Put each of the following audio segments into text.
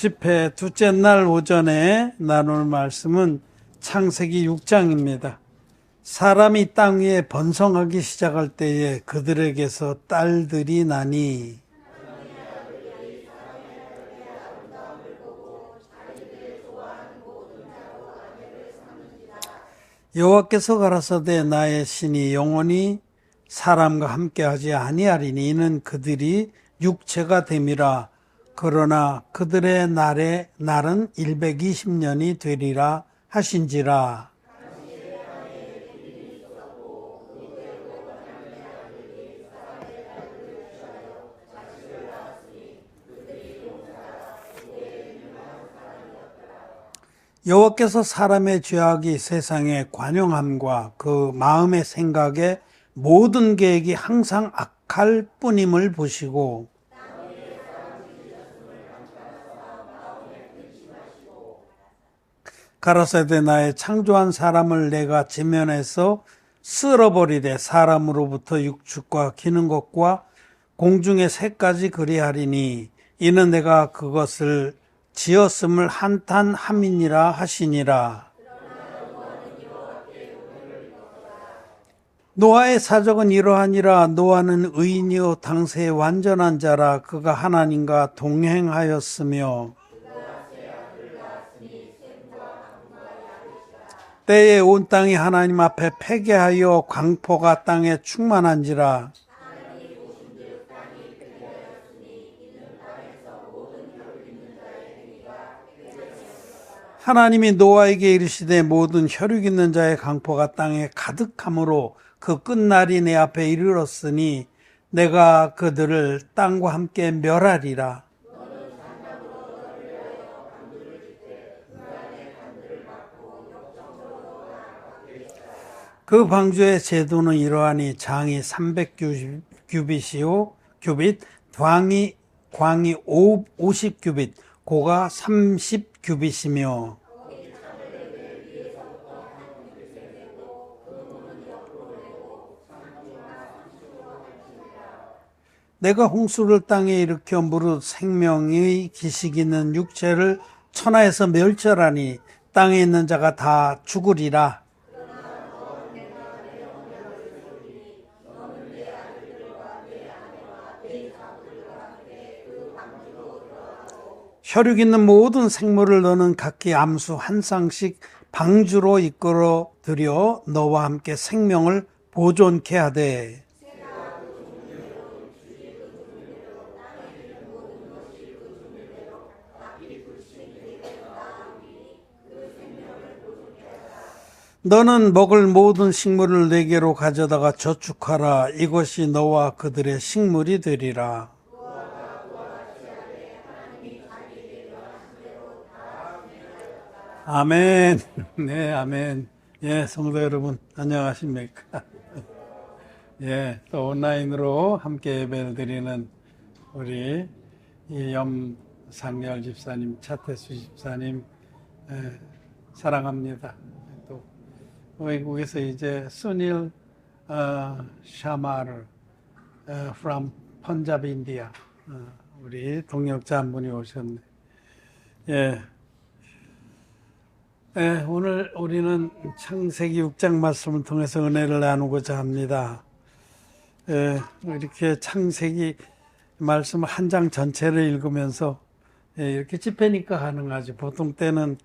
집회 둘째 날 오전에 나눌 말씀은 창세기 6장입니다. 사람이 땅 위에 번성하기 시작할 때에 그들에게서 딸들이 나니 여호와께서 가라사대 나의 신이 영원히 사람과 함께하지 아니하리니 이는 그들이 육체가 됨이라. 그러나 그들의 날은 120년이 되리라 하신지라. 여호와께서 사람의 죄악이 세상에 관영함과 그 마음의 생각에 모든 계획이 항상 악할 뿐임을 보시고 가라사대 나의 창조한 사람을 내가 지면에서 쓸어버리되 사람으로부터 육축과 기는 것과 공중의 새까지 그리하리니 이는 내가 그것을 지었음을 한탄함이니라 하시니라. 노아의 사적은 이러하니라. 노아는 의인이요 당세의 완전한 자라. 그가 하나님과 동행하였으며 때에 온 땅이 하나님 앞에 패개하여 광포가 땅에 충만한지라. 하나님이 노아에게 이르시되 모든 혈육 있는 자의 강포가 땅에 가득함으로 그 끝날이 내 앞에 이르렀으니 내가 그들을 땅과 함께 멸하리라. 그 방주의 제도는 이러하니 장이 300규빗이요 규빗, 광이 50규빗, 고가 30규빗이며 내가 홍수를 땅에 일으켜 무릇 생명의 기식 있는 육체를 천하에서 멸절하니 땅에 있는 자가 다 죽으리라. 혈육 있는 모든 생물을 너는 각기 암수 한 쌍씩 방주로 이끌어 들여 너와 함께 생명을 보존케 하되 너는 먹을 모든 식물을 네개로 가져다가 저축하라. 이것이 너와 그들의 식물이 되리라. 아멘. 네, 아멘. 예, 성도 여러분, 안녕하십니까? 예, 또 온라인으로 함께 예배를 드리는 우리 염상열 집사님, 차태수 집사님, 사랑합니다. 또, 외국에서 이제 수닐 샤마르, from 펀잡, 인디아, 우리 동역자 한 분이 오셨네. 예. 네, 오늘 우리는 창세기 6장 말씀을 통해서 은혜를 나누고자 합니다. 이렇게 창세기 말씀 한 장 전체를 읽으면서 이렇게 집회니까 가능하죠. 보통 때는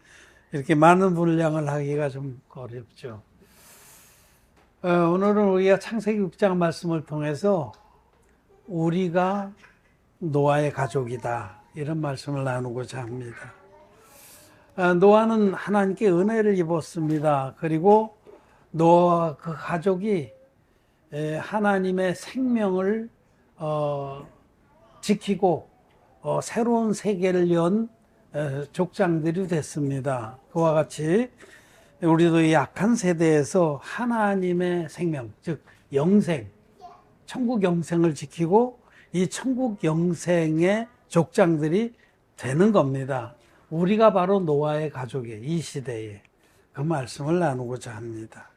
이렇게 많은 분량을 하기가 좀 어렵죠. 오늘은 우리가 창세기 6장 말씀을 통해서 우리가 노아의 가족이다, 이런 말씀을 나누고자 합니다. 노아는 하나님께 은혜를 입었습니다. 그리고 노아와 그 가족이 하나님의 생명을 지키고 새로운 세계를 연 족장들이 됐습니다. 그와 같이 우리도 이 악한 세대에서 하나님의 생명, 즉 영생, 천국 영생을 지키고 이 천국 영생의 족장들이 되는 겁니다. 우리가 바로 노아의 가족이에요. 이 시대에. 그 말씀을 나누고자 합니다.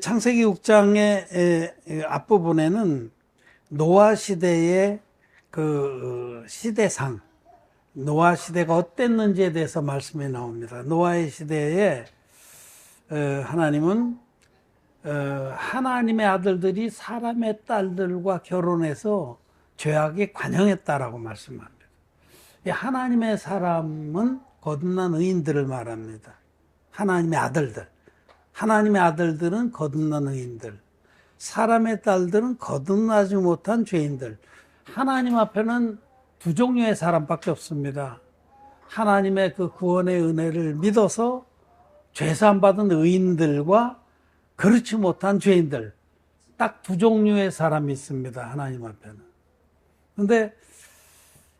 창세기 6장의 앞부분에는 노아 시대의 그 시대상, 노아 시대가 어땠는지에 대해서 말씀이 나옵니다. 노아의 시대에 하나님은 하나님의 아들들이 사람의 딸들과 결혼해서 죄악에 관영했다라고 말씀합니다. 이 하나님의 사람은 거듭난 의인들을 말합니다. 하나님의 아들들. 하나님의 아들들은 거듭난 의인들. 사람의 딸들은 거듭나지 못한 죄인들. 하나님 앞에는 두 종류의 사람밖에 없습니다. 하나님의 그 구원의 은혜를 믿어서 죄사함 받은 의인들과 그렇지 못한 죄인들. 딱 두 종류의 사람이 있습니다. 하나님 앞에는. 그런데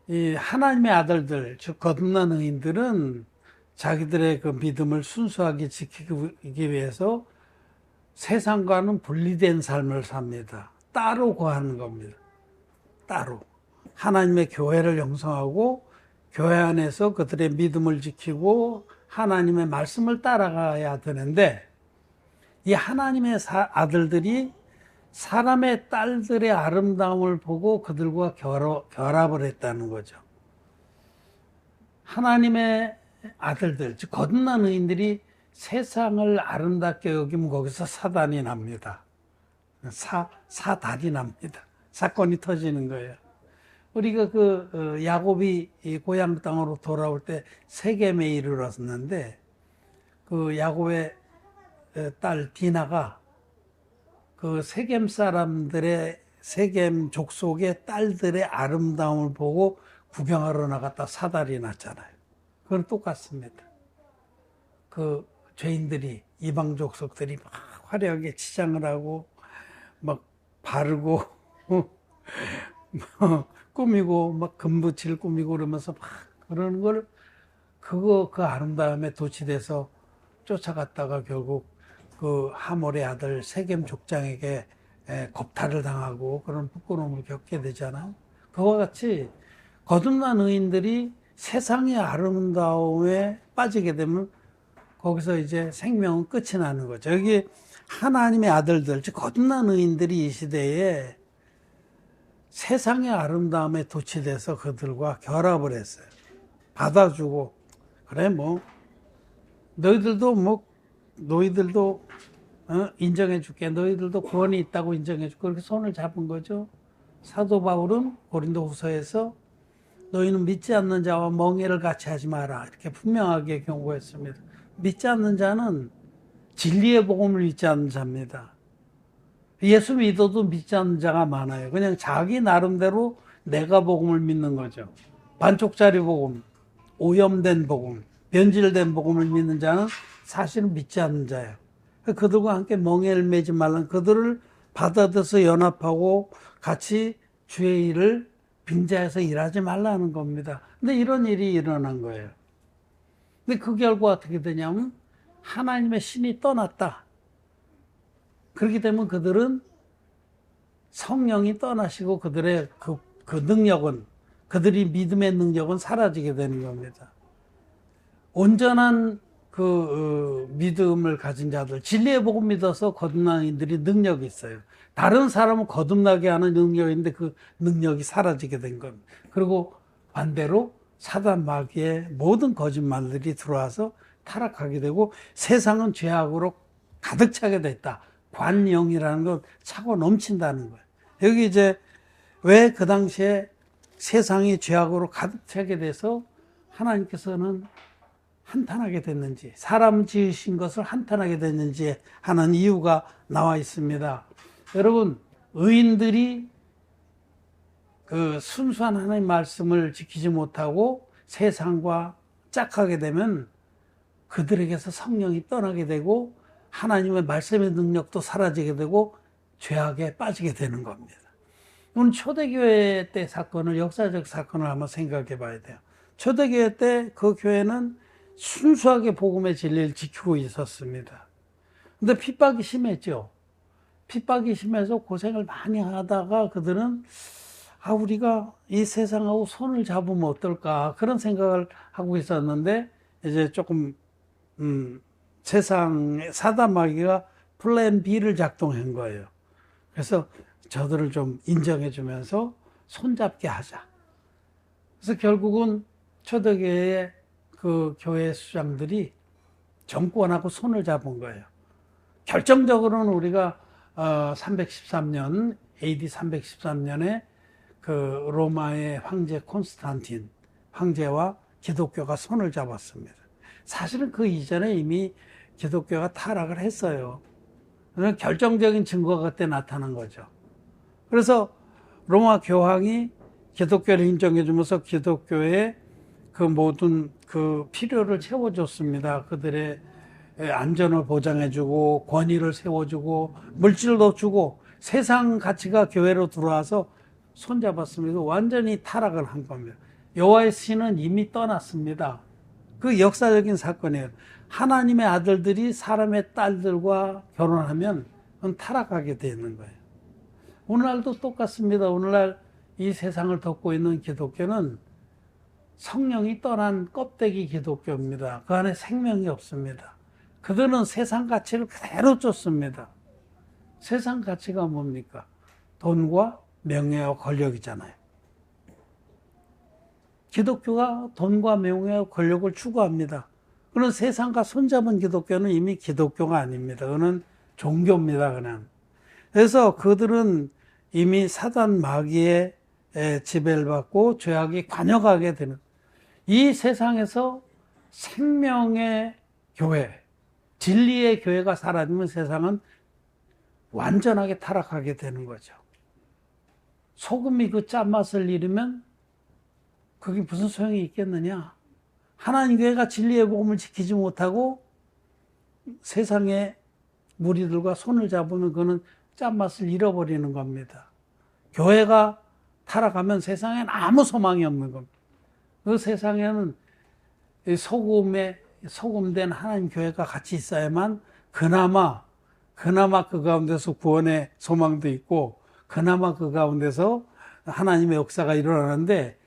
이 하나님의 아들들, 즉 거듭난 의인들은 자기들의 그 믿음을 순수하게 지키기 위해서 세상과는 분리된 삶을 삽니다. 따로 거하는 겁니다. 따로. 하나님의 교회를 형성하고 교회 안에서 그들의 믿음을 지키고 하나님의 말씀을 따라가야 되는데 이 하나님의 아들들이 사람의 딸들의 아름다움을 보고 그들과 결합을 했다는 거죠. 하나님의 아들들, 즉 거듭난 의인들이 세상을 아름답게 여기면 거기서 사단이 납니다. 사달이 납니다. 사건이 터지는 거예요. 우리가 야곱이 고향 땅으로 돌아올 때 세겜에 이르렀는데 그 야곱의 딸 디나가 그 세겜 사람들의 세겜 족속의 딸들의 아름다움을 보고 구경하러 나갔다 사달이 났잖아요. 그건 똑같습니다. 그 죄인들이 이방 족속들이 막 화려하게 치장을 하고 막 바르고 꾸미고 막 금붙이를 꾸미고 그러면서 막 그러는 걸 그 아름다움에 도취돼서 쫓아갔다가 결국 그 하몰의 아들 세겜 족장에게 겁탈을 당하고 그런 부끄러움을 겪게 되잖아요. 그와 같이 거듭난 의인들이 세상의 아름다움에 빠지게 되면 거기서 이제 생명은 끝이 나는 거죠. 여기 하나님의 아들들, 즉 거듭난 의인들이 이 시대에 세상의 아름다움에 도취돼서 그들과 결합을 했어요. 받아주고 그래 너희들도 인정해 줄게. 너희들도 구원이 있다고 인정해 줄게. 그렇게 손을 잡은 거죠. 사도 바울은 고린도 후서에서 너희는 믿지 않는 자와 멍해를 같이 하지 마라. 이렇게 분명하게 경고했습니다. 믿지 않는 자는 진리의 복음을 믿지 않는 자입니다. 예수 믿어도 믿지 않는 자가 많아요. 그냥 자기 나름대로 내가 복음을 믿는 거죠. 반쪽짜리 복음, 오염된 복음, 변질된 복음을 믿는 자는 사실은 믿지 않는 자예요. 그들과 함께 멍해를 매지 말라는, 그들을 받아들여서 연합하고 같이 주의 일을 빙자해서 일하지 말라는 겁니다. 근데 이런 일이 일어난 거예요. 근데 그 결과 어떻게 되냐면 하나님의 신이 떠났다. 그렇게 되면 그들은 성령이 떠나시고 그들의 그 능력은, 그들이 믿음의 능력은 사라지게 되는 겁니다. 온전한 믿음을 가진 자들, 진리의 복음 믿어서 거듭난 이들이 능력이 있어요. 다른 사람은 거듭나게 하는 능력이 있는데 그 능력이 사라지게 된 겁니다. 그리고 반대로 사단 마귀의 모든 거짓말들이 들어와서 타락하게 되고 세상은 죄악으로 가득 차게 됐다. 관영이라는 건 차고 넘친다는 거예요. 여기 이제 왜 그 당시에 세상이 죄악으로 가득 차게 돼서 하나님께서는 한탄하게 됐는지, 사람 지으신 것을 한탄하게 됐는지 하는 이유가 나와 있습니다. 여러분, 의인들이 그 순수한 하나님 말씀을 지키지 못하고 세상과 짝하게 되면 그들에게서 성령이 떠나게 되고 하나님의 말씀의 능력도 사라지게 되고 죄악에 빠지게 되는 겁니다. 오늘 초대교회 때 사건을, 역사적 사건을 한번 생각해 봐야 돼요. 초대교회 때 그 교회는 순수하게 복음의 진리를 지키고 있었습니다. 근데 핍박이 심했죠. 핍박이 심해서 고생을 많이 하다가 그들은 우리가 이 세상하고 손을 잡으면 어떨까 그런 생각을 하고 있었는데 이제 조금 세상 사단 마귀가 플랜 B를 작동한 거예요. 그래서 저들을 좀 인정해 주면서 손잡게 하자. 그래서 결국은 초대교회의 그 교회 수장들이 정권하고 손을 잡은 거예요. 결정적으로는 우리가 313년 AD 313년에 그 로마의 황제 콘스탄틴 황제와 기독교가 손을 잡았습니다. 사실은 그 이전에 이미 기독교가 타락을 했어요. 결정적인 증거가 그때 나타난 거죠. 그래서 로마 교황이 기독교를 인정해주면서 기독교의 그 모든 그 필요를 채워줬습니다. 그들의 안전을 보장해주고 권위를 세워주고 물질도 주고 세상 가치가 교회로 들어와서 손잡았습니다. 완전히 타락을 한 겁니다. 여호와의 신은 이미 떠났습니다. 그 역사적인 사건이에요. 하나님의 아들들이 사람의 딸들과 결혼하면 그건 타락하게 되는 거예요. 오늘날도 똑같습니다. 오늘날 이 세상을 덮고 있는 기독교는 성령이 떠난 껍데기 기독교입니다. 그 안에 생명이 없습니다. 그들은 세상 가치를 그대로 쫓습니다. 세상 가치가 뭡니까? 돈과 명예와 권력이잖아요. 기독교가 돈과 명예와 권력을 추구합니다. 그런 세상과 손잡은 기독교는 이미 기독교가 아닙니다. 그는 종교입니다, 그냥. 그래서 그들은 이미 사단 마귀의 지배를 받고 죄악이 관여하게 되는, 이 세상에서 생명의 교회, 진리의 교회가 사라지면 세상은 완전하게 타락하게 되는 거죠. 소금이 그 짠맛을 잃으면 그게 무슨 소용이 있겠느냐? 하나님 교회가 진리의 복음을 지키지 못하고 세상의 무리들과 손을 잡으면 그는 짠맛을 잃어버리는 겁니다. 교회가 타락하면 세상엔 아무 소망이 없는 겁니다. 그 세상에는 소금된 하나님 교회가 같이 있어야만 그나마 그 가운데서 구원의 소망도 있고 그나마 그 가운데서 하나님의 역사가 일어나는데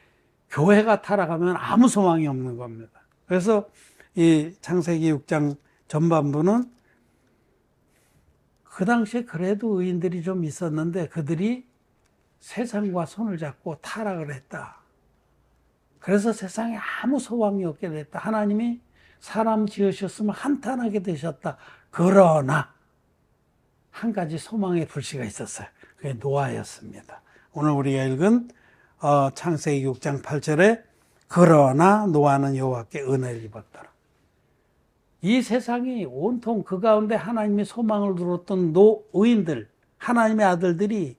교회가 타락하면 아무 소망이 없는 겁니다. 그래서 이 창세기 6장 전반부는 그 당시에 그래도 의인들이 좀 있었는데 그들이 세상과 손을 잡고 타락을 했다. 그래서 세상에 아무 소망이 없게 됐다. 하나님이 사람 지으셨으면 한탄하게 되셨다. 그러나 한 가지 소망의 불씨가 있었어요. 그게 노아였습니다. 오늘 우리가 읽은 창세기 6장 8절에 그러나 노아는 여호와께 은혜를 입었더라. 이 세상이 온통 그 가운데 하나님의 소망을 두었던 의인들, 하나님의 아들들이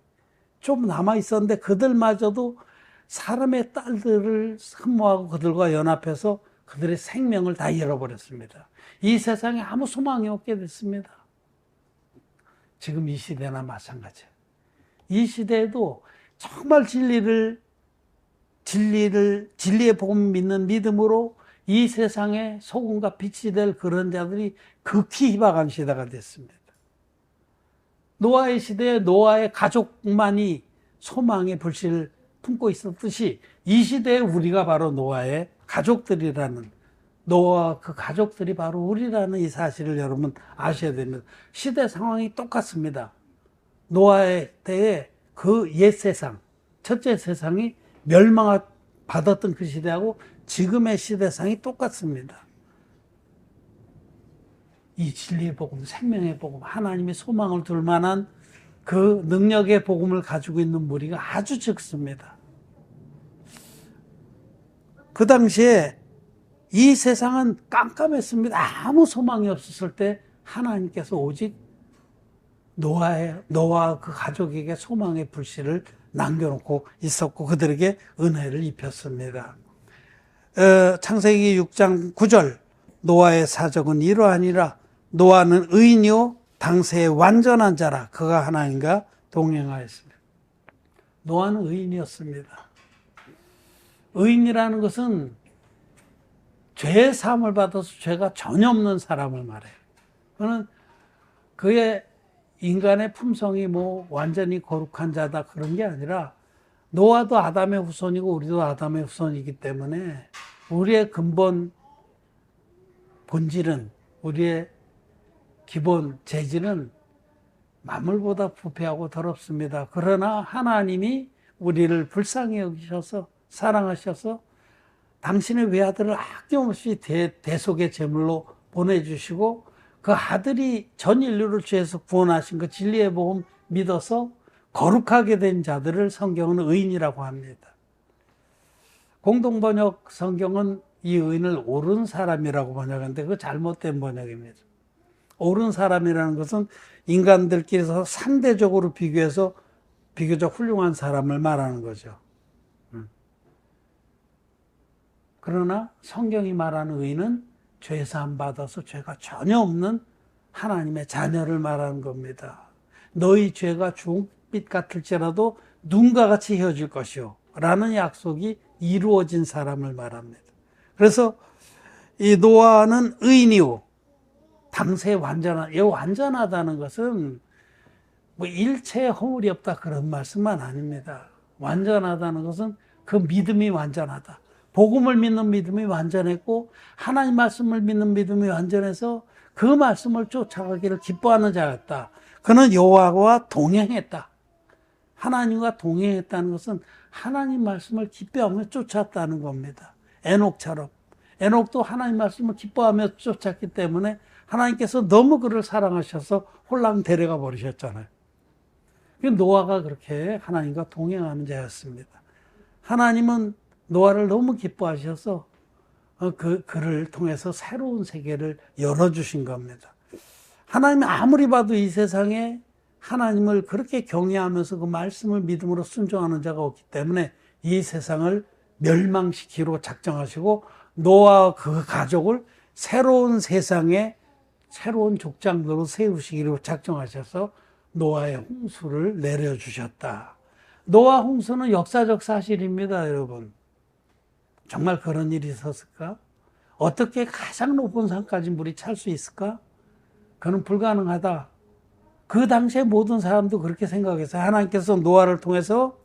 좀 남아있었는데 그들마저도 사람의 딸들을 흠모하고 그들과 연합해서 그들의 생명을 다 잃어버렸습니다. 이 세상에 아무 소망이 없게 됐습니다. 지금 이 시대나 마찬가지예요. 이 시대에도 정말 진리의 복음을 믿는 믿음으로 이 세상에 소금과 빛이 될 그런 자들이 극히 희박한 시대가 됐습니다. 노아의 시대에 노아의 가족만이 소망의 불씨를 품고 있었듯이 이 시대에 우리가 바로 노아의 가족들이라는, 노아와 그 가족들이 바로 우리라는 이 사실을 여러분 아셔야 됩니다. 시대 상황이 똑같습니다. 노아의 때에 그 옛 세상, 첫째 세상이 멸망받았던 그 시대하고 지금의 시대상이 똑같습니다. 이 진리의 복음, 생명의 복음, 하나님의 소망을 둘 만한 그 능력의 복음을 가지고 있는 무리가 아주 적습니다. 그 당시에 이 세상은 깜깜했습니다. 아무 소망이 없었을 때 하나님께서 오직 노아와 그 가족에게 소망의 불씨를 남겨놓고 있었고 그들에게 은혜를 입혔습니다. 창세기 6장 9절 노아의 사적은 이러하니라. 노아는 의인이요 당세의 완전한 자라. 그가 하나님과 동행하였습니다. 노아는 의인이었습니다. 의인이라는 것은 죄의 사함을 받아서 죄가 전혀 없는 사람을 말해요. 그는 그의 인간의 품성이 뭐 완전히 거룩한 자다 그런 게 아니라 노아도 아담의 후손이고 우리도 아담의 후손이기 때문에 우리의 근본 본질은, 우리의 기본 재질은 만물보다 부패하고 더럽습니다. 그러나 하나님이 우리를 불쌍히 여기셔서 사랑하셔서 당신의 외아들을 아낌없이 대속의 제물로 보내주시고 그 아들이 전 인류를 죄에서 구원하신 그 진리의 복음 믿어서 거룩하게 된 자들을 성경은 의인이라고 합니다. 공동번역 성경은 이 의인을 옳은 사람이라고 번역하는데 그거 잘못된 번역입니다. 옳은 사람이라는 것은 인간들끼리서 상대적으로 비교해서 비교적 훌륭한 사람을 말하는 거죠. 그러나 성경이 말하는 의인은 죄사함 받아서 죄가 전혀 없는 하나님의 자녀를 말하는 겁니다. 너희 죄가 주홍빛 같을지라도 눈과 같이 헤어질 것이요 라는 약속이 이루어진 사람을 말합니다. 그래서 이 노아는 의인이요 당시에 완전하다는 것은 뭐 일체의 허물이 없다 그런 말씀만 아닙니다. 완전하다는 것은 그 믿음이 완전하다. 복음을 믿는 믿음이 완전했고 하나님 말씀을 믿는 믿음이 완전해서 그 말씀을 쫓아가기를 기뻐하는 자였다. 그는 여호와와 동행했다. 하나님과 동행했다는 것은 하나님 말씀을 기뻐하며 쫓았다는 겁니다. 에녹처럼. 에녹도 하나님 말씀을 기뻐하며 쫓았기 때문에 하나님께서 너무 그를 사랑하셔서 홀랑 데려가 버리셨잖아요. 노아가 그렇게 하나님과 동행하는 자였습니다. 하나님은 노아를 너무 기뻐하셔서 그를 통해서 새로운 세계를 열어주신 겁니다. 하나님이 아무리 봐도 이 세상에 하나님을 그렇게 경외하면서 그 말씀을 믿음으로 순종하는 자가 없기 때문에 이 세상을 멸망시키기로 작정하시고 노아와 그 가족을 새로운 세상에 새로운 족장으로 세우시기로 작정하셔서 노아의 홍수를 내려주셨다. 노아 홍수는 역사적 사실입니다, 여러분. 정말 그런 일이 있었을까? 어떻게 가장 높은 산까지 물이 찰 수 있을까? 그건 불가능하다. 그 당시에 모든 사람도 그렇게 생각했어요. 하나님께서 노아를 통해서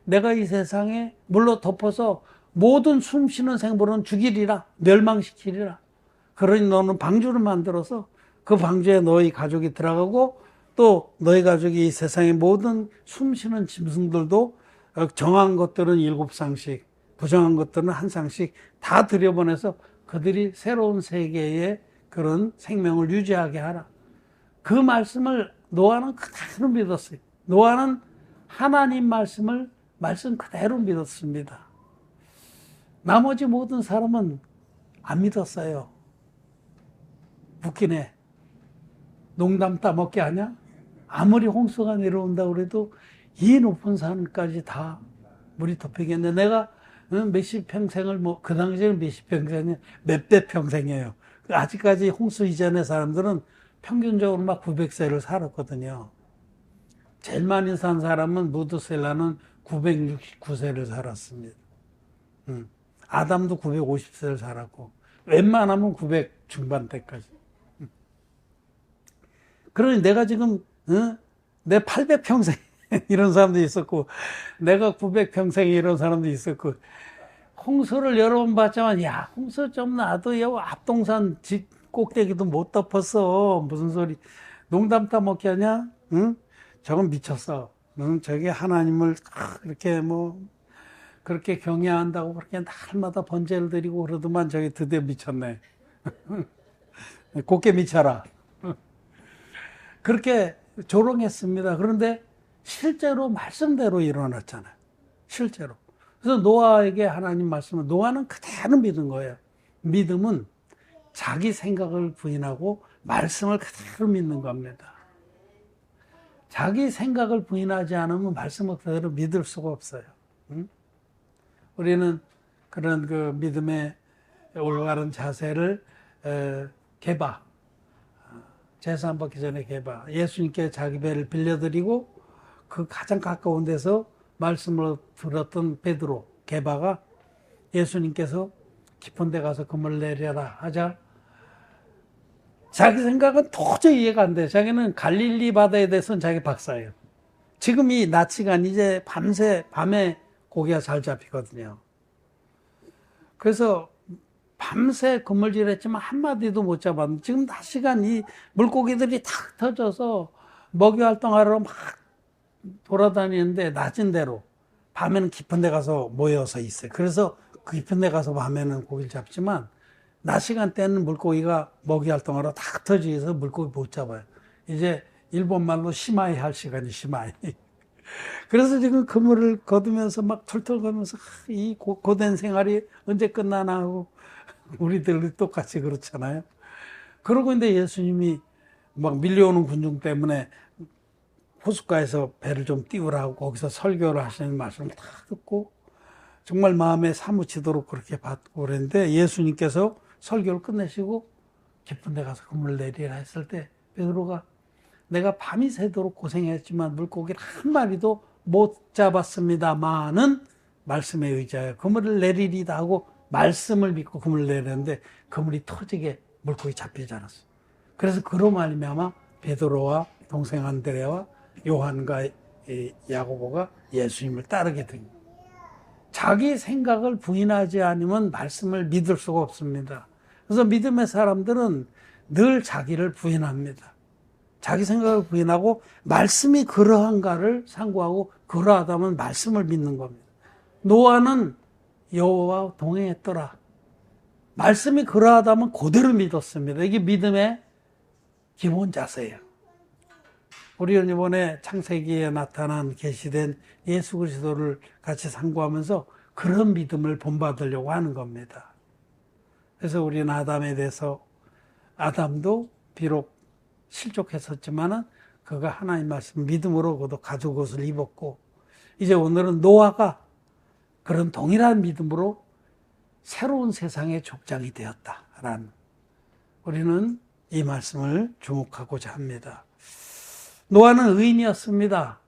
내가 이 세상에 물로 덮어서 모든 숨쉬는 생물은 죽이리라, 멸망시키리라. 그러니 너는 방주를 만들어서 그 방주에 너희 가족이 들어가고 또 너희 가족이 이 세상의 모든 숨쉬는 짐승들도 정한 것들은 7쌍씩, 부정한 것들은 1쌍씩 다 들여보내서 그들이 새로운 세계의 그런 생명을 유지하게 하라. 그 말씀을 노아는 그대로 믿었어요. 노아는 하나님 말씀을 말씀 그대로 믿었습니다. 나머지 모든 사람은 안 믿었어요. 웃기네. 농담 따먹게 하냐? 아무리 홍수가 내려온다고 해도 이 높은 산까지 다 물이 덮이겠네. 내가 몇십 평생을 그 당시에는 몇십 평생이 몇백 평생이에요. 아직까지 홍수 이전의 사람들은 평균적으로 막 900세를 살았거든요. 제일 많이 산 사람은 무드셀라는 969세를 살았습니다. 아담도 950세를 살았고 웬만하면 900 중반대까지. 그러니 내가 지금 내 800평생 이런 사람도 있었고 내가 900평생 이런 사람도 있었고 홍수를 여러 번 봤지만 야 홍수 좀 나도 야 앞동산 집 꼭대기도 못 덮었어. 무슨 소리 농담 따먹게 하냐? 응? 저건 미쳤어. 너는 저게 하나님을 그렇게 그렇게 경외한다고 그렇게 날마다 번제를 드리고 그러더만 저게 드디어 미쳤네. 곱게 미쳐라. 그렇게 조롱했습니다. 그런데 실제로 말씀대로 일어났잖아요. 실제로. 그래서 노아에게 하나님 말씀을 노아는 그대로 믿은 거예요. 믿음은 자기 생각을 부인하고 말씀을 그대로 믿는 겁니다. 자기 생각을 부인하지 않으면 말씀을 그대로 믿을 수가 없어요. 응? 우리는 그런 그 믿음의 올바른 자세를 개바, 제사 받기 전에 개바, 예수님께 자기 배를 빌려드리고 그 가장 가까운 데서 말씀을 들었던 베드로, 개바가 예수님께서 깊은 데 가서 금을 내려라 하자 자기 생각은 도저히 이해가 안 돼. 자기는 갈릴리 바다에 대해서는 자기 박사예요. 지금 이 낮 시간 이제 밤에 고기가 잘 잡히거든요. 그래서 밤새 그물질했지만 한마디도 못 잡았는데 지금 낮 시간 이 물고기들이 탁 터져서 먹이 활동하러 막 돌아다니는데 낮은 대로 밤에는 깊은 데 가서 모여서 있어요. 그래서 깊은 데 가서 밤에는 고기를 잡지만 낮 시간대는 물고기가 먹이 활동하러 다 흩어져서 물고기 못 잡아요. 이제 일본 말로 시마이 할 시간이 시마이. 그래서 지금 그물을 거두면서 막 툴툴 거면서 이 고된 생활이 언제 끝나나 하고 우리들이 똑같이 그렇잖아요. 그러고 있는데 예수님이 막 밀려오는 군중 때문에 호숫가에서 배를 좀 띄우라고 거기서 설교를 하시는 말씀을 다 듣고 정말 마음에 사무치도록 그렇게 받고 그랬는데 예수님께서 설교를 끝내시고 깊은 데 가서 그물을 내리라 했을 때 베드로가 내가 밤이 새도록 고생했지만 물고기를 한 마리도 못 잡았습니다마는 말씀에 의지하여 그물을 내리리다 하고 말씀을 믿고 그물을 내렸는데 그물이 터지게 물고기 잡히지 않았어. 그래서 그로 말미암아 베드로와 동생 안드레와 요한과 야고보가 예수님을 따르게 된 거예요. 자기 생각을 부인하지 않으면 말씀을 믿을 수가 없습니다. 그래서 믿음의 사람들은 늘 자기를 부인합니다. 자기 생각을 부인하고 말씀이 그러한가를 상고하고 그러하다면 말씀을 믿는 겁니다. 노아는 여호와와 동행했더라. 말씀이 그러하다면 그대로 믿었습니다. 이게 믿음의 기본 자세예요. 우리는 이번에 창세기에 나타난 계시된 예수 그리스도를 같이 상고하면서 그런 믿음을 본받으려고 하는 겁니다. 그래서 우리는 아담에 대해서 아담도 비록 실족했었지만은 그가 하나님 말씀 믿음으로 그도 가죽 옷을 입었고 이제 오늘은 노아가 그런 동일한 믿음으로 새로운 세상의 족장이 되었다라는 우리는 이 말씀을 주목하고자 합니다. 노아는 의인이었습니다.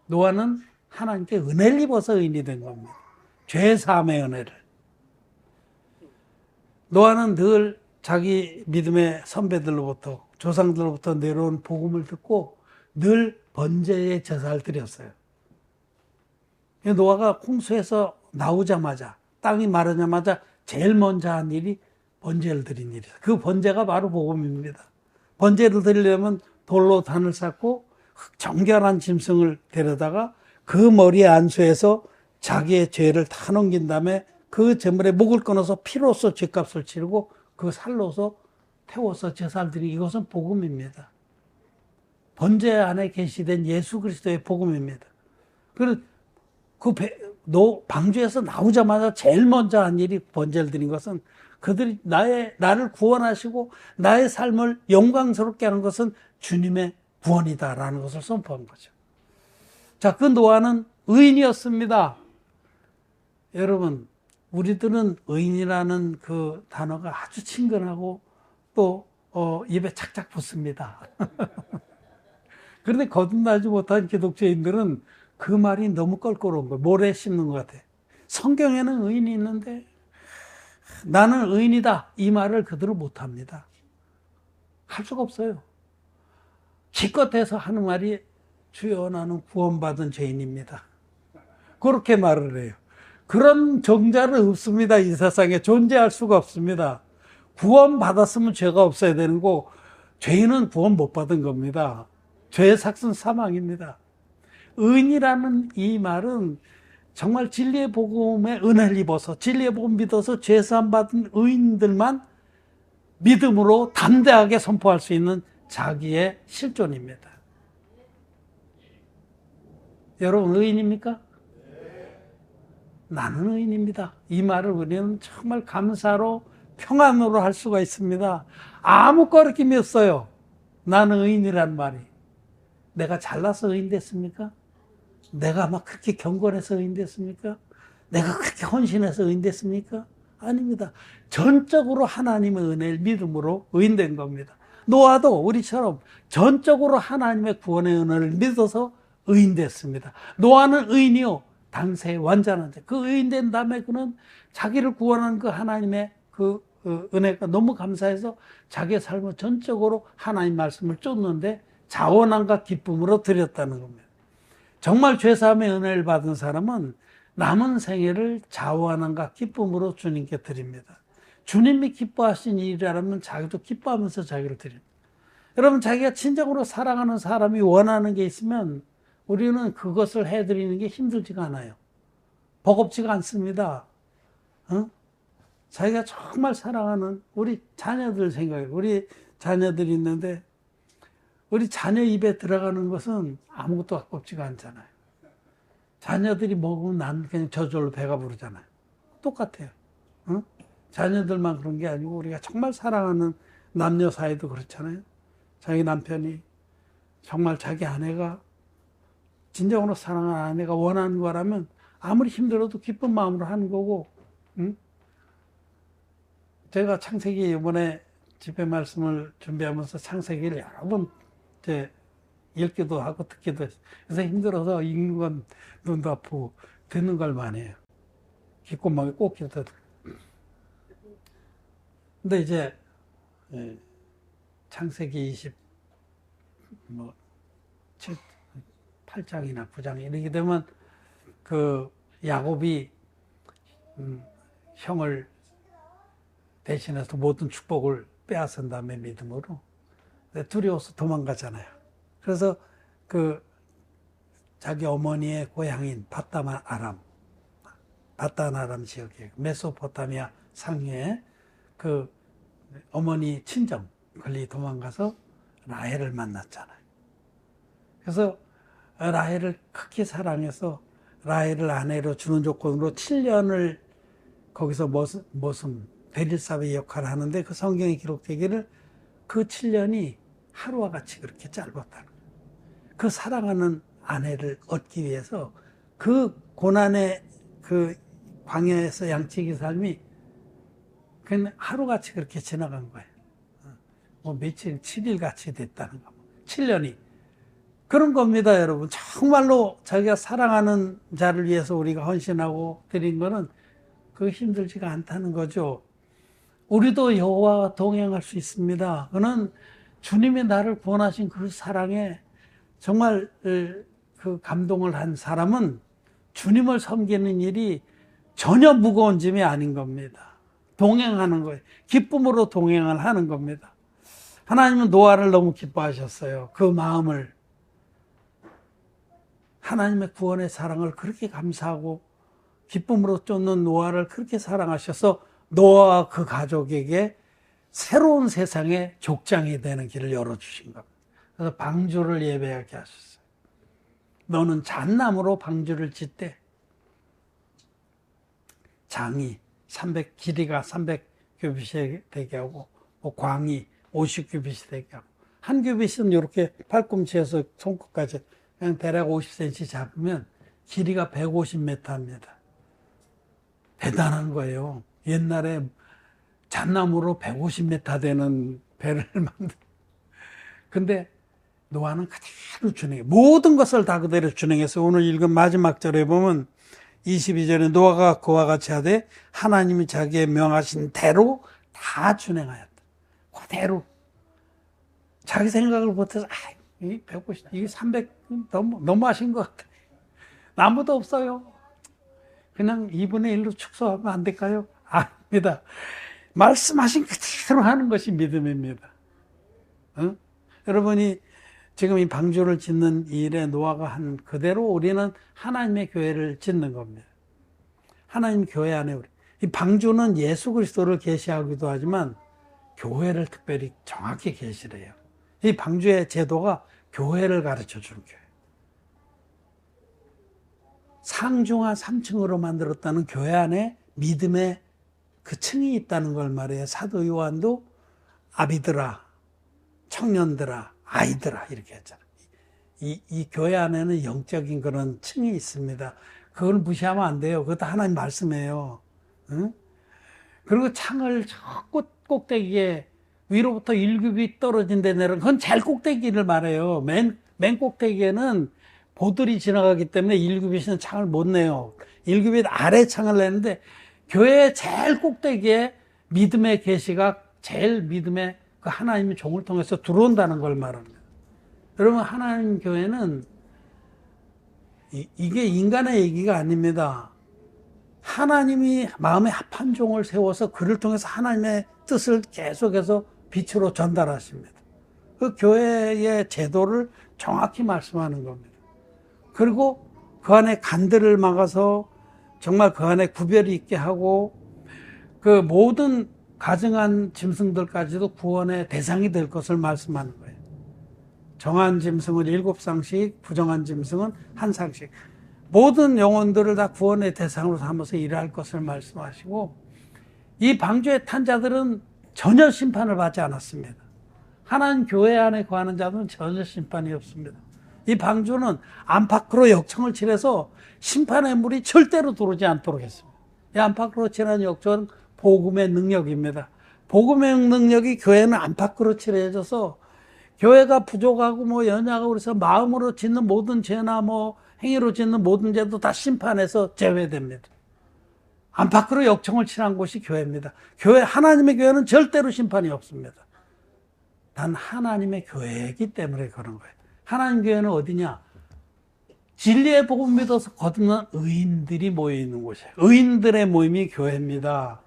노아는 하나님께 은혜를 입어서 의인이 된 겁니다. 죄 사함의 은혜를. 노아는 늘 자기 믿음의 선배들로부터 조상들로부터 내려온 복음을 듣고 늘 번제의 제사를 드렸어요. 노아가 홍수에서 나오자마자 땅이 마르자마자 제일 먼저 한 일이 번제를 드린 일이에요. 그 번제가 바로 복음입니다. 번제를 드리려면 돌로 단을 쌓고 정결한 짐승을 데려다가 그 머리에 안수해서 자기의 죄를 다 넘긴 다음에 그 제물에 목을 끊어서 피로써 죄값을 치르고 그 살로서 태워서 제사를 드리기 이것은 복음입니다. 번제 안에 계시된 예수 그리스도의 복음입니다. 그래서 그 방주에서 나오자마자 제일 먼저 한 일이 번제를 드린 것은 그들이 나를 구원하시고 나의 삶을 영광스럽게 하는 것은 주님의 구원이다라는 것을 선포한 거죠. 자, 그 노아는 의인이었습니다. 여러분, 우리들은 의인이라는 그 단어가 아주 친근하고 또 입에 착착 붙습니다. 그런데 거듭나지 못한 기독교인들은 그 말이 너무 껄끄러운 거예요. 모래 씹는 것 같아. 성경에는 의인이 있는데 나는 의인이다 이 말을 그대로 못합니다. 할 수가 없어요. 기껏해서 하는 말이 주여 나는 구원받은 죄인입니다. 그렇게 말을 해요. 그런 정자는 없습니다. 이 세상에 존재할 수가 없습니다. 구원받았으면 죄가 없어야 되는 거 죄인은 구원 못 받은 겁니다. 죄의 삭은 사망입니다. 의인이라는 이 말은 정말 진리의 복음에 은혜를 입어서 진리의 복음 믿어서 죄사함 받은 의인들만 믿음으로 담대하게 선포할 수 있는 자기의 실존입니다. 여러분 의인입니까? 나는 의인입니다. 이 말을 우리는 정말 감사로 평안으로 할 수가 있습니다. 아무 거리낌이 없어요. 나는 의인이란 말이. 내가 잘나서 의인 됐습니까? 내가 막 그렇게 경건해서 의인 됐습니까? 내가 그렇게 헌신해서 의인 됐습니까? 아닙니다. 전적으로 하나님의 은혜를 믿음으로 의인된 겁니다. 노아도 우리처럼 전적으로 하나님의 구원의 은혜를 믿어서 의인됐습니다. 노아는 의인이요 당세의 완전한 자. 그 의인된 다음에 그는 자기를 구원한 그 하나님의 그 은혜가 너무 감사해서 자기의 삶을 전적으로 하나님 말씀을 쫓는데 자원함과 기쁨으로 드렸다는 겁니다. 정말 죄사함의 은혜를 받은 사람은 남은 생애를 자원함과 기쁨으로 주님께 드립니다. 주님이 기뻐하신 일이라면 자기도 기뻐하면서 자기를 드립니다. 여러분 자기가 진정으로 사랑하는 사람이 원하는 게 있으면 우리는 그것을 해드리는 게 힘들지가 않아요. 버겁지가 않습니다. 어? 자기가 정말 사랑하는 우리 자녀들 생각해. 우리 자녀들이 있는데 우리 자녀 입에 들어가는 것은 아무것도 아깝지가 않잖아요. 자녀들이 먹으면 난 그냥 저절로 배가 부르잖아요. 똑같아요. 어? 자녀들만 그런 게 아니고 우리가 정말 사랑하는 남녀 사이도 그렇잖아요. 자기 남편이 정말 자기 아내가 진정으로 사랑하는 아내가 원하는 거라면 아무리 힘들어도 기쁜 마음으로 하는 거고, 응? 제가 창세기 이번에 집회 말씀을 준비하면서 창세기를 여러 번 읽기도 하고 듣기도 했어요. 그래서 힘들어서 읽는 건 눈도 아프고 듣는 걸 많이 해요. 귓구멍에 꼭 껴서. 근데 이제 창세기 8장이나 9장 이렇게 되면 그 야곱이 형을 대신해서 모든 축복을 빼앗은 다음에 믿음으로 두려워서 도망가잖아요. 그래서 그 자기 어머니의 고향인 바단 아람 지역에 메소포타미아 상류에 그 어머니 친정 걸리 도망가서 라헬을 만났잖아요. 그래서 라헬을 크게 사랑해서 라헬을 아내로 주는 조건으로 7년을 거기서 머슴 베릴사의 역할을 하는데 그 성경에 기록되기를 그 7년이 하루와 같이 그렇게 짧았다는 거예요. 그 사랑하는 아내를 얻기 위해서 그 고난의 그 광야에서 양치기 삶이 그냥 하루같이 그렇게 지나간 거예요. 뭐 며칠, 7일 같이 됐다는 거. 7년이. 그런 겁니다, 여러분. 정말로 자기가 사랑하는 자를 위해서 우리가 헌신하고 드린 거는 그 힘들지가 않다는 거죠. 우리도 여호와와 동행할 수 있습니다. 그는 주님이 나를 구원하신 그 사랑에 정말 그 감동을 한 사람은 주님을 섬기는 일이 전혀 무거운 짐이 아닌 겁니다. 동행하는 거예요. 기쁨으로 동행을 하는 겁니다. 하나님은 노아를 너무 기뻐하셨어요. 그 마음을. 하나님의 구원의 사랑을 그렇게 감사하고 기쁨으로 쫓는 노아를 그렇게 사랑하셔서 노아와 그 가족에게 새로운 세상의 족장이 되는 길을 열어주신 겁니다. 그래서 방주를 예배하게 하셨어요. 너는 잣나무로 방주를 짓되 장이 길이가 300규빗이 되게 하고 광이 50규빗이 되게 하고 한 규빗은 이렇게 팔꿈치에서 손끝까지 그냥 대략 50cm 잡으면 길이가 150m입니다. 대단한 거예요. 옛날에 잣나무로 150m 되는 배를 만든. 근데 노아는 그대로 준행해. 모든 것을 다 그대로 준행해서 오늘 읽은 마지막 절에 보면 22절에 노아가 그와 같이 하되 하나님이 자기의 명하신 대로 다 준행하였다. 그대로. 자기 생각을 못해서 이 150, 이게 300 너무 하신 것 같아. 나무도 없어요. 그냥 2분의 1로 축소하면 안 될까요? 아닙니다. 말씀하신 그대로 하는 것이 믿음입니다. 어? 여러분이 지금 이 방주를 짓는 일에 노아가 한 그대로 우리는 하나님의 교회를 짓는 겁니다. 하나님 교회 안에 우리. 이 방주는 예수 그리스도를 계시하기도 하지만 교회를 특별히 정확히 계시를 해요. 이 방주의 제도가 교회를 가르쳐 주는 교회. 상중하 3층으로 만들었다는 교회 안에 믿음의 그 층이 있다는 걸 말해요. 사도 요한도 아비들아, 청년들아, 아이들아 이렇게 했잖아요. 이 교회 안에는 영적인 그런 층이 있습니다. 그걸 무시하면 안 돼요. 그것도 하나님 말씀이에요. 응? 그리고 창을 저 꼭대기에 위로부터 1규빗 떨어진 데 내려 그건 제일 꼭대기를 말해요. 맨 꼭대기에는 보들이 지나가기 때문에 1규빗은 창을 못 내요. 1규빗 아래 창을 내는데 교회의 제일 꼭대기에 믿음의 계시가 제일 믿음의 그 하나님의 종을 통해서 들어온다는 걸 말합니다. 여러분 하나님 교회는 이게 인간의 얘기가 아닙니다. 하나님이 마음에 합한 종을 세워서 그를 통해서 하나님의 뜻을 계속해서 빛으로 전달하십니다. 그 교회의 제도를 정확히 말씀하는 겁니다. 그리고 그 안에 간들을 막아서 정말 그 안에 구별이 있게 하고 그 모든 가증한 짐승들까지도 구원의 대상이 될 것을 말씀하는 거예요. 정한 짐승은 7쌍씩, 부정한 짐승은 1쌍씩. 모든 영혼들을 다 구원의 대상으로 삼아서 일할 것을 말씀하시고, 이 방주에 탄 자들은 전혀 심판을 받지 않았습니다. 하나님 교회 안에 거하는 자들은 전혀 심판이 없습니다. 이 방주는 안팎으로 역청을 칠해서 심판의 물이 절대로 들어오지 않도록 했습니다. 이 안팎으로 칠한 역청은 복음의 능력입니다. 복음의 능력이 교회는 안팎으로 칠해져서 교회가 부족하고 연약하고 그래서 마음으로 짓는 모든 죄나 행위로 짓는 모든 죄도 다 심판해서 제외됩니다. 안팎으로 역청을 칠한 곳이 교회입니다. 하나님의 교회는 절대로 심판이 없습니다. 단 하나님의 교회이기 때문에 그런 거예요. 하나님 교회는 어디냐? 진리의 복음 믿어서 거듭난 의인들이 모여 있는 곳이에요. 의인들의 모임이 교회입니다.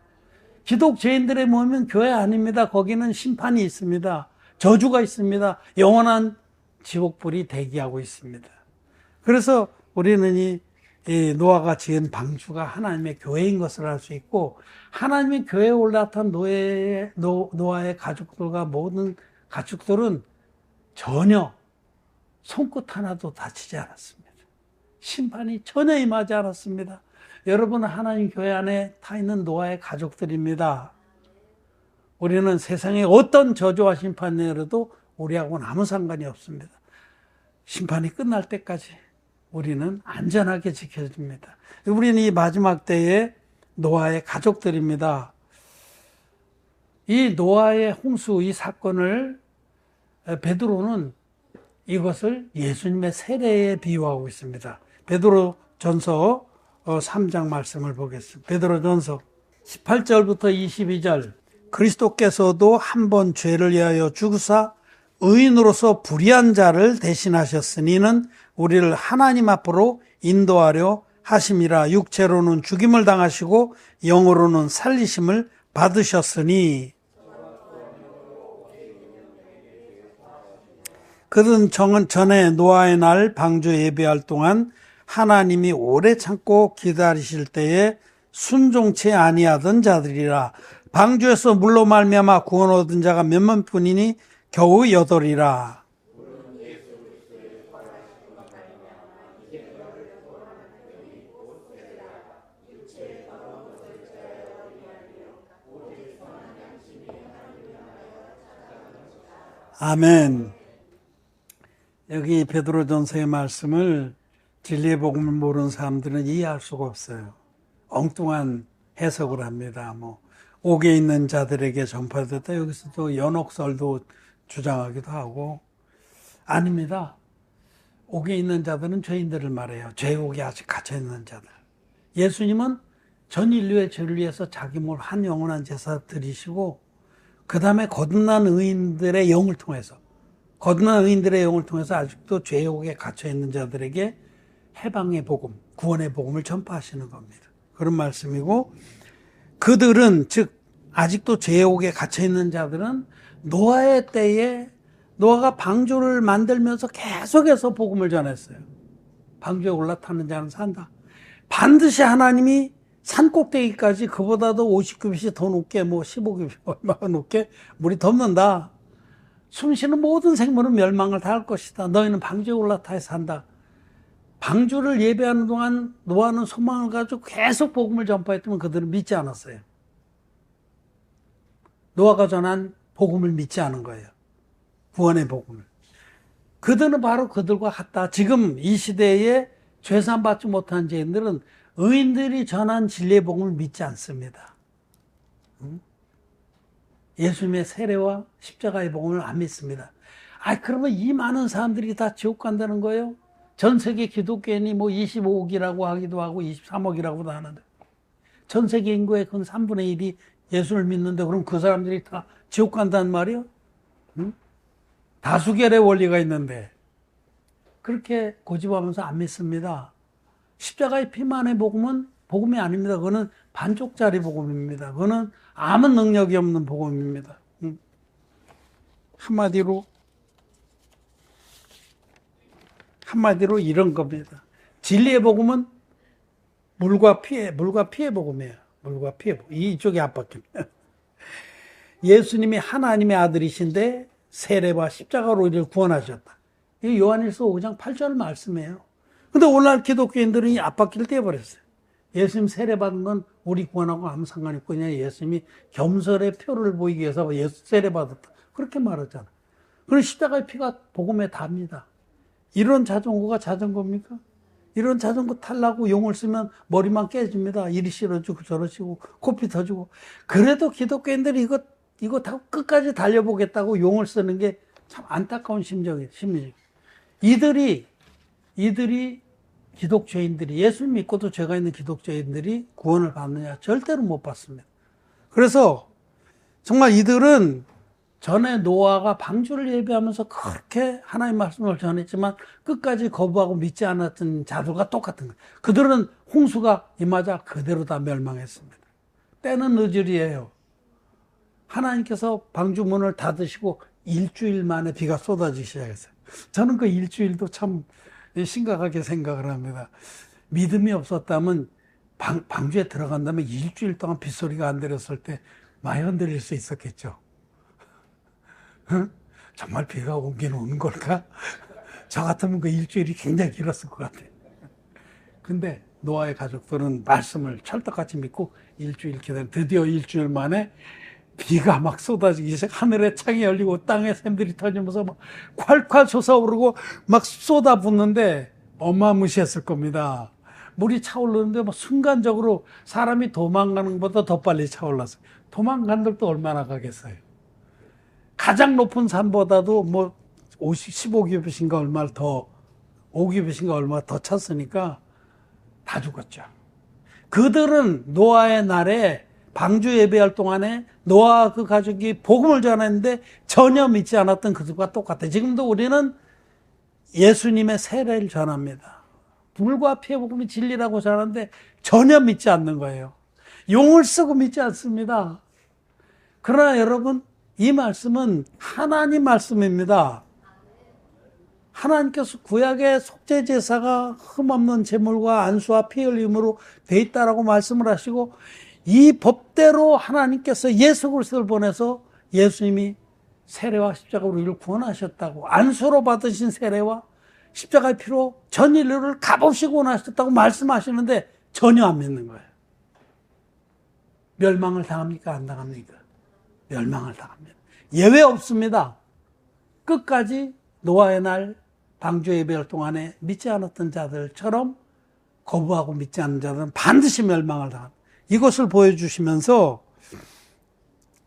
기독죄인들의 모임은 교회 아닙니다. 거기는 심판이 있습니다. 저주가 있습니다. 영원한 지옥불이 대기하고 있습니다. 그래서 우리는 이 노아가 지은 방주가 하나님의 교회인 것을 알 수 있고, 하나님의 교회에 올라탄 노아의 가족들과 모든 가축들은 전혀 손끝 하나도 다치지 않았습니다. 심판이 전혀 임하지 않았습니다. 여러분은 하나님 교회 안에 타 있는 노아의 가족들입니다. 우리는 세상에 어떤 저주와 심판이 내려도 우리하고는 아무 상관이 없습니다. 심판이 끝날 때까지 우리는 안전하게 지켜줍니다. 우리는 이 마지막 때에 노아의 가족들입니다. 이 노아의 홍수 이 사건을 베드로는 이것을 예수님의 세례에 비유하고 있습니다. 베드로전서 3장 말씀을 보겠습니다. 베드로전서 18절부터 22절. 그리스도께서도 한 번 죄를 위하여 죽으사 의인으로서 불의한 자를 대신하셨으니는 우리를 하나님 앞으로 인도하려 하심이라. 육체로는 죽임을 당하시고 영으로는 살리심을 받으셨으니 그는 전에 노아의 날 방주 예배할 동안 하나님이 오래 참고 기다리실 때에 순종치 아니하던 자들이라. 방주에서 물로 말미암아 구원 얻은 자가 몇만 뿐이니 겨우 8이라. 아멘. 여기 베드로전서의 말씀을 진리의 복음을 모르는 사람들은 이해할 수가 없어요. 엉뚱한 해석을 합니다. 옥에 있는 자들에게 전파됐다. 여기서 또 연옥설도 주장하기도 하고. 아닙니다. 옥에 있는 자들은 죄인들을 말해요. 죄옥에 아직 갇혀 있는 자들. 예수님은 전 인류의 죄를 위해서 자기 몸을 한 영원한 제사 드리시고, 그 다음에 거듭난 의인들의 영을 통해서 아직도 죄옥에 갇혀 있는 자들에게 해방의 복음, 구원의 복음을 전파하시는 겁니다. 그런 말씀이고, 그들은 즉 아직도 죄옥에 갇혀 있는 자들은 노아의 때에 노아가 방주를 만들면서 계속해서 복음을 전했어요. 방주에 올라타는 자는 산다. 반드시 하나님이 산 꼭대기까지 그보다도 50규빗이 더 높게 15규빗 얼마가 높게 물이 덮는다. 숨쉬는 모든 생물은 멸망을 다 할 것이다. 너희는 방주에 올라타야 산다. 방주를 예배하는 동안 노아는 소망을 가지고 계속 복음을 전파했지만 그들은 믿지 않았어요. 노아가 전한 복음을 믿지 않은 거예요. 구원의 복음을. 그들은 바로 그들과 같다. 지금 이 시대에 죄산 받지 못한 죄인들은 의인들이 전한 진리의 복음을 믿지 않습니다. 예수님의 세례와 십자가의 복음을 안 믿습니다. 그러면 이 많은 사람들이 다 지옥 간다는 거예요? 전 세계 기독교인이 25억이라고 하기도 하고 23억이라고도 하는데, 전 세계 인구의 근 3분의 1이 예수를 믿는데 그럼 그 사람들이 다 지옥 간다는 말이요? 다수결의 원리가 있는데 그렇게 고집하면서 안 믿습니다. 십자가의 피만의 복음은 복음이 아닙니다. 그거는 반쪽짜리 복음입니다. 그거는 아무 능력이 없는 복음입니다. 한마디로 이런 겁니다. 진리의 복음은 물과 피의 복음이에요. 물과 피해. 이쪽이 앞바퀴입니다. 예수님이 하나님의 아들이신데 세례와 십자가로 우리를 구원하셨다. 이 요한일서 5장 8절 말씀이에요. 근데 오늘날 기독교인들은 이 앞바퀴를 떼어버렸어요. 예수님 세례받은 건 우리 구원하고 아무 상관이 없고 그냥 예수님이 겸설의 표를 보이기 위해서 예수 세례받았다. 그렇게 말하잖아. 그럼 십자가의 피가 복음에 답니다. 이런 자전거가 자전거입니까? 이런 자전거 타려고 용을 쓰면 머리만 깨집니다. 이리 실어주고 저러시고 코피 터지고. 그래도 기독교인들이 이거 타고 끝까지 달려보겠다고 용을 쓰는 게 참 안타까운 심정이에요. 이들이 기독교인들이 예수를 믿고도 죄가 있는 기독교인들이 구원을 받느냐? 절대로 못 받습니다. 그래서 정말 이들은 전에 노아가 방주를 예배하면서 그렇게 하나님 말씀을 전했지만 끝까지 거부하고 믿지 않았던 자들과 똑같은 거예요. 그들은 홍수가 임하자 그대로 다 멸망했습니다. 때는 늦으리예요. 하나님께서 방주 문을 닫으시고 일주일 만에 비가 쏟아지기 시작했어요. 저는 그 일주일도 참 심각하게 생각을 합니다. 믿음이 없었다면 방주에 들어간다면 일주일 동안 빗소리가 안 들렸을 때 많이 흔들릴 수 있었겠죠. 응? 정말 비가 오긴 오는 걸까? 저 같으면 그 일주일이 굉장히 길었을 것 같아요. 근데 노아의 가족들은 말씀을 찰떡같이 믿고 일주일 기다려 드디어 일주일 만에 비가 막 쏟아지기 시작, 하늘에 창이 열리고 땅에 샘들이 터지면서 막 콸콸 솟아오르고 막 쏟아붓는데 어마무시했을 겁니다. 물이 차오르는데 뭐 순간적으로 사람이 도망가는 것보다 더 빨리 차올랐어요. 도망간 들도 얼마나 가겠어요. 가장 높은 산보다도 뭐 15규빗인가 얼마 더, 5규빗인가 얼마 더 찼으니까 다 죽었죠. 그들은 노아의 날에 방주 예배할 동안에 노아와 그 가족이 복음을 전했는데 전혀 믿지 않았던 그들과 똑같아요. 지금도 우리는 예수님의 세례를 전합니다. 불과 피의 복음이 진리라고 전하는데 전혀 믿지 않는 거예요. 용을 쓰고 믿지 않습니다. 그러나 여러분, 이 말씀은 하나님 말씀입니다. 하나님께서 구약의 속죄 제사가 흠없는 제물과 안수와 피 흘림으로 돼 있다라고 말씀을 하시고 이 법대로 하나님께서 예수 그리스도를 보내서 예수님이 세례와 십자가로 우리를 구원하셨다고, 안수로 받으신 세례와 십자가의 피로 전 인류를 값없이 구원하셨다고 말씀하시는데 전혀 안 믿는 거예요. 멸망을 당합니까? 안 당합니까? 멸망을 당합니다. 예외 없습니다. 끝까지 노아의 날 방주 예배할 동안에 믿지 않았던 자들처럼 거부하고 믿지 않는 자들은 반드시 멸망을 당합니다. 이것을 보여주시면서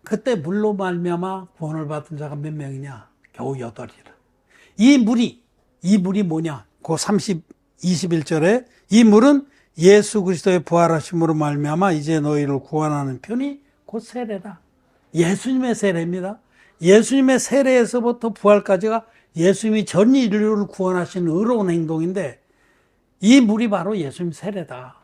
그때 물로 말미암아 구원을 받은 자가 몇 명이냐? 겨우 8이라. 이 물이 뭐냐? 그 21절에 이 물은 예수 그리스도의 부활하심으로 말미암아 이제 너희를 구원하는 편이 곧 세례다. 예수님의 세례입니다. 예수님의 세례에서부터 부활까지가 예수님이 전 인류를 구원하신 의로운 행동인데 이 물이 바로 예수님 세례다.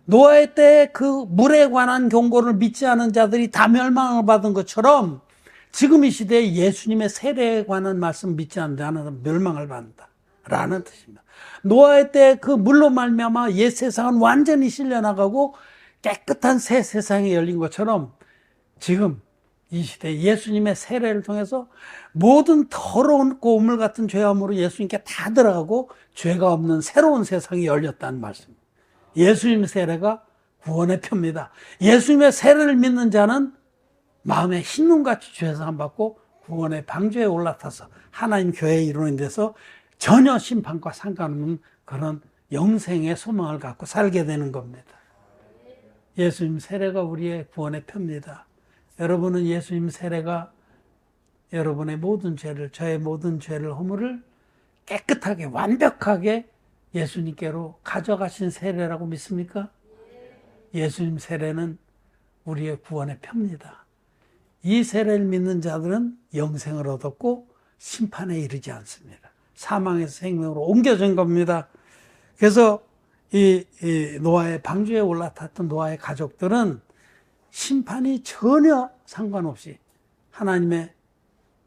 노아의 때 그 물에 관한 경고를 믿지 않은 자들이 다 멸망을 받은 것처럼 지금 이 시대에 예수님의 세례에 관한 말씀 믿지 않는 자는 멸망을 받는다 라는 뜻입니다. 노아의 때 그 물로 말미암아 옛 세상은 완전히 실려나가고 깨끗한 새 세상이 열린 것처럼 지금 이 시대에 예수님의 세례를 통해서 모든 더러운 고물 같은 죄함으로 예수님께 다 들어가고 죄가 없는 새로운 세상이 열렸다는 말씀입니다. 예수님의 세례가 구원의 표입니다. 예수님의 세례를 믿는 자는 마음에 흰눈같이 죄사함 받고 구원의 방주에 올라타서 하나님 교회의 일원이 돼서 전혀 심판과 상관없는 그런 영생의 소망을 갖고 살게 되는 겁니다. 예수님 세례가 우리의 구원의 표입니다. 여러분은 예수님 세례가 여러분의 모든 죄를, 저의 모든 죄를, 허물을 깨끗하게 완벽하게 예수님께로 가져가신 세례라고 믿습니까? 예수님 세례는 우리의 구원의 표입니다. 이 세례를 믿는 자들은 영생을 얻었고 심판에 이르지 않습니다. 사망에서 생명으로 옮겨진 겁니다. 그래서 이 노아의 방주에 올라탔던 노아의 가족들은 심판이 전혀 상관없이 하나님의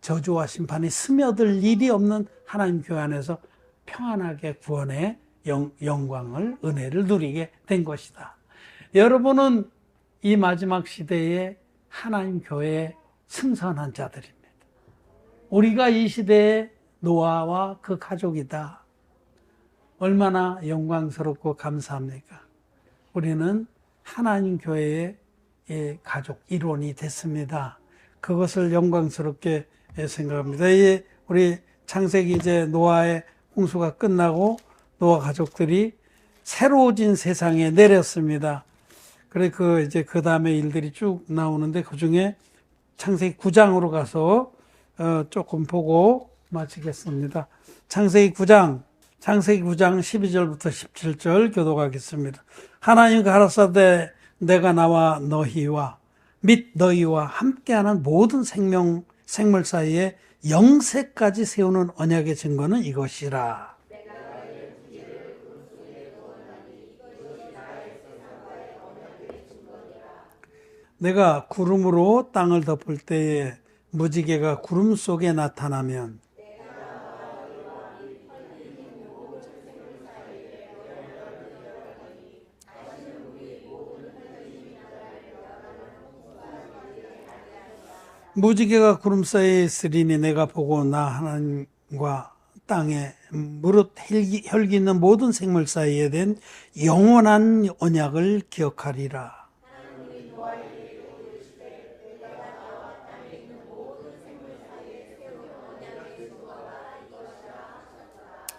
저주와 심판이 스며들 일이 없는 하나님 교회 안에서 평안하게 구원의 영광을, 은혜를 누리게 된 것이다. 여러분은 이 마지막 시대에 하나님 교회에 승선한 자들입니다. 우리가 이 시대의 노아와 그 가족이다. 얼마나 영광스럽고 감사합니까? 우리는 하나님 교회의 가족, 일원이 됐습니다. 그것을 영광스럽게 생각합니다. 우리 창세기 이제 노아의 홍수가 끝나고 노아 가족들이 새로워진 세상에 내렸습니다. 그래 이제 그 다음에 일들이 쭉 나오는데 그 중에 창세기 9장으로 가서 조금 보고 마치겠습니다. 창세기 9장 12절부터 17절 교독하겠습니다. 하나님 가라사대 내가 나와 너희와 및 너희와 함께하는 모든 생물 사이에 영세까지 세우는 언약의 증거는 이것이라. 내가 구름으로 땅을 덮을 때에 무지개가 구름 속에 나타나면 무지개가 구름 사이에 있으리니 내가 보고 나 하나님과 땅에 무릇 혈기 있는 모든 생물 사이에 된 영원한 언약을 기억하리라.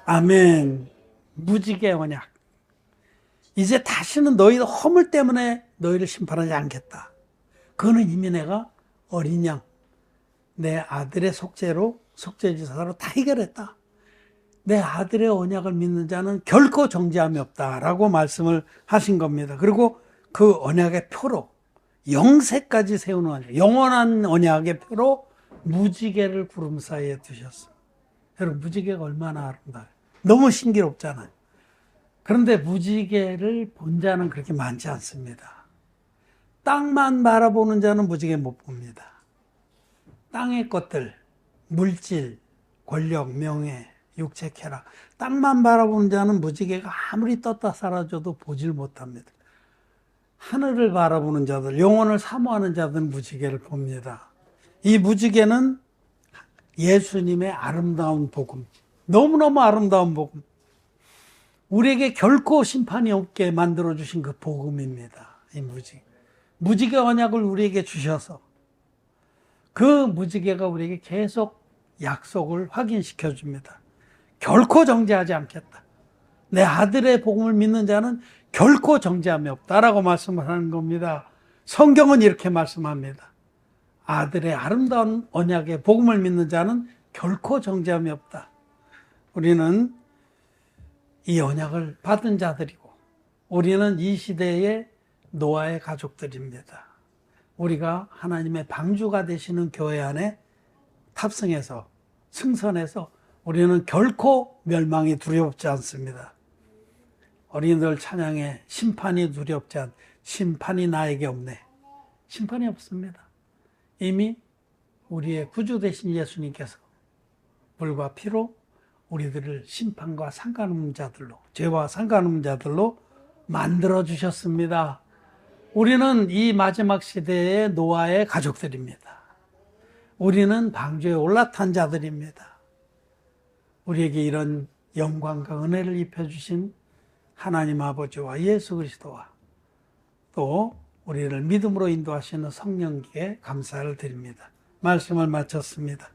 아멘. 무지개 언약. 이제 다시는 너희들 허물 때문에 너희를 심판하지 않겠다. 그거는 이미 내가 어린 양, 내 아들의 속죄제사로 다 해결했다. 내 아들의 언약을 믿는 자는 결코 정죄함이 없다라고 말씀을 하신 겁니다. 그리고 그 언약의 표로 영세까지 세우는 언약, 영원한 언약의 표로 무지개를 구름 사이에 두셨어요. 여러분, 무지개가 얼마나 아름다워요. 너무 신기롭잖아요. 그런데 무지개를 본 자는 그렇게 많지 않습니다. 땅만 바라보는 자는 무지개 못 봅니다. 땅의 것들, 물질, 권력, 명예, 육체, 쾌락, 땅만 바라보는 자는 무지개가 아무리 떴다 사라져도 보질 못합니다. 하늘을 바라보는 자들, 영혼을 사모하는 자들은 무지개를 봅니다. 이 무지개는 예수님의 아름다운 복음, 너무너무 아름다운 복음, 우리에게 결코 심판이 없게 만들어주신 그 복음입니다. 이 무지개 언약을 우리에게 주셔서 그 무지개가 우리에게 계속 약속을 확인시켜 줍니다. 결코 정죄하지 않겠다. 내 아들의 복음을 믿는 자는 결코 정죄함이 없다라고 말씀을 하는 겁니다. 성경은 이렇게 말씀합니다. 아들의 아름다운 언약의 복음을 믿는 자는 결코 정죄함이 없다. 우리는 이 언약을 받은 자들이고 우리는 이 시대의 노아의 가족들입니다. 우리가 하나님의 방주가 되시는 교회 안에 탑승해서 승선해서 우리는 결코 멸망이 두렵지 않습니다. 어린이들 찬양에 심판이 두렵지 않, 심판이 나에게 없네. 심판이 없습니다. 이미 우리의 구주 되신 예수님께서 물과 피로 우리들을 심판과 상관없는 자들로, 죄와 상관없는 자들로 만들어 주셨습니다. 우리는 이 마지막 시대의 노아의 가족들입니다. 우리는 방주에 올라탄 자들입니다. 우리에게 이런 영광과 은혜를 입혀주신 하나님 아버지와 예수 그리스도와 또 우리를 믿음으로 인도하시는 성령께 감사를 드립니다. 말씀을 마쳤습니다.